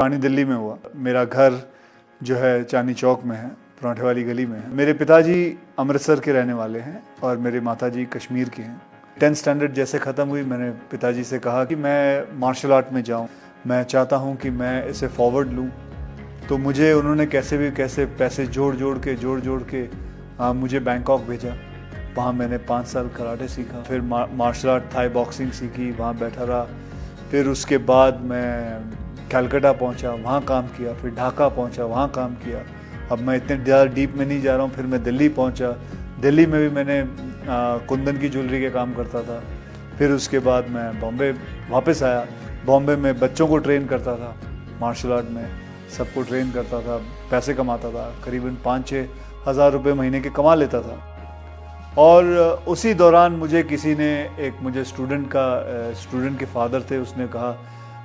पानी दिल्ली में हुआ। मेरा घर जो है चांदनी चौक में है, परांठे वाली गली में है। मेरे पिताजी अमृतसर के रहने वाले हैं और मेरे माताजी कश्मीर की हैं। 10th स्टैंडर्ड जैसे ख़त्म हुई, मैंने पिताजी से कहा कि मैं मार्शल आर्ट में जाऊं, मैं चाहता हूं कि मैं इसे फॉरवर्ड लूं। तो मुझे उन्होंने कैसे पैसे जोड़ जोड़ के मुझे बैंकॉक भेजा। वहाँ मैंने 5 साल कराटे सीखा, फिर मार्शल आर्ट थाई बॉक्सिंग सीखी, वहाँ बैठा रहा। फिर उसके बाद मैं कलकत्ता पहुँचा, वहाँ काम किया, फिर ढाका पहुँचा, वहाँ काम किया। अब मैं इतने ज़्यादा डीप में नहीं जा रहा हूँ। फिर मैं दिल्ली पहुँचा, दिल्ली में भी मैंने कुंदन की ज्वेलरी के काम करता था। फिर उसके बाद मैं बॉम्बे वापस आया। बॉम्बे में बच्चों को ट्रेन करता था, मार्शल आर्ट में सबको ट्रेन करता था, पैसे कमाता था, करीबन 5-6 हज़ार रुपये महीने के कमा लेता था। और उसी दौरान मुझे किसी ने मुझे स्टूडेंट के फादर थे, उसने कहा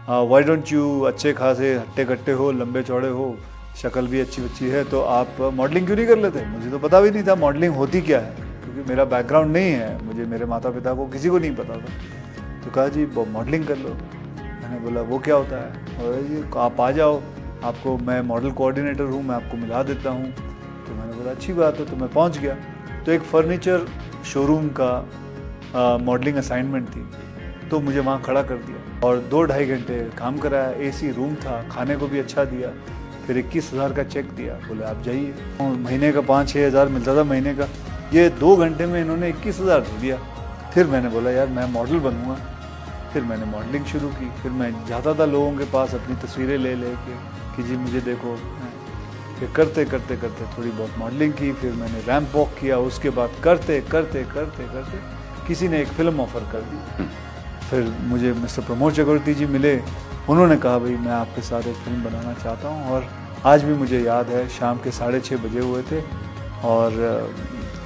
व्हाई डोंट यू, अच्छे खासे हट्टे कट्टे हो, लंबे चौड़े हो, शक्ल भी अच्छी है, तो आप मॉडलिंग क्यों नहीं कर लेते। मुझे तो पता भी नहीं था मॉडलिंग होती क्या है, क्योंकि मेरा बैकग्राउंड नहीं है, मुझे मेरे माता पिता को किसी को नहीं पता था। तो कहा जी मॉडलिंग कर लो। मैंने बोला वो क्या होता है। और जी आप आ जाओ, आपको मैं मॉडल कोऑर्डिनेटर हूँ, मैं आपको मिला देता हूँ। तो मैंने बोला अच्छी बात है। तो मैं पहुँच गया। तो एक फर्नीचर शोरूम का मॉडलिंग असाइनमेंट थी, तो मुझे वहाँ खड़ा कर दिया और 2-2.5 घंटे काम कराया। एसी रूम था, खाने को भी अच्छा दिया। फिर 21,000 का चेक दिया, बोले आप जाइए। महीने का 5-6 हज़ार मिलता था महीने का, ये 2 घंटे में इन्होंने 21,000 दे दिया। फिर मैंने बोला यार मैं मॉडल बनूँगा। फिर मैंने मॉडलिंग शुरू की। फिर मैं जाता था लोगों के पास अपनी तस्वीरें ले के कि जी मुझे देखो। फिर करते थोड़ी बहुत मॉडलिंग की। फिर मैंने रैंप वॉक किया। उसके बाद करते किसी ने एक फ़िल्म ऑफ़र कर दी। फिर मुझे मिस्टर प्रमोद चक्रवर्ती जी मिले। उन्होंने कहा भाई मैं आपके साथ एक फ़िल्म बनाना चाहता हूँ। और आज भी मुझे याद है, शाम के 6:30 बजे हुए थे और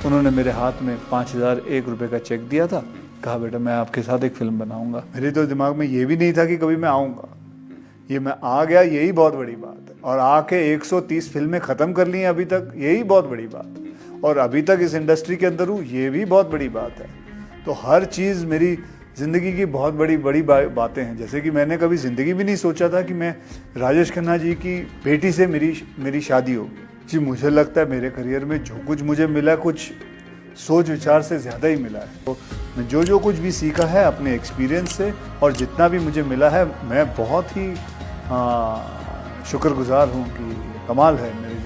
उन्होंने मेरे हाथ में 5,001 रुपये का चेक दिया था। कहा बेटा मैं आपके साथ एक फ़िल्म बनाऊँगा। मेरे तो दिमाग में ये भी नहीं था कि कभी मैं आऊँगा। ये मैं आ गया, यही बहुत बड़ी बात है। और आके 130 फिल्में ख़त्म कर ली हैं अभी तक, यही बहुत बड़ी बात है। और अभी तक इस इंडस्ट्री के अंदर हूँ, ये भी बहुत बड़ी बात है। तो हर चीज़ मेरी ज़िंदगी की बहुत बड़ी बातें हैं। जैसे कि मैंने कभी ज़िंदगी भी नहीं सोचा था कि मैं राजेश खन्ना जी की बेटी से मेरी शादी होगी। जी मुझे लगता है मेरे करियर में जो कुछ मुझे मिला, कुछ सोच विचार से ज़्यादा ही मिला है। तो मैं जो कुछ भी सीखा है अपने एक्सपीरियंस से, और जितना भी मुझे मिला है, मैं बहुत ही शुक्रगुजार हूँ कि कमाल है मेरी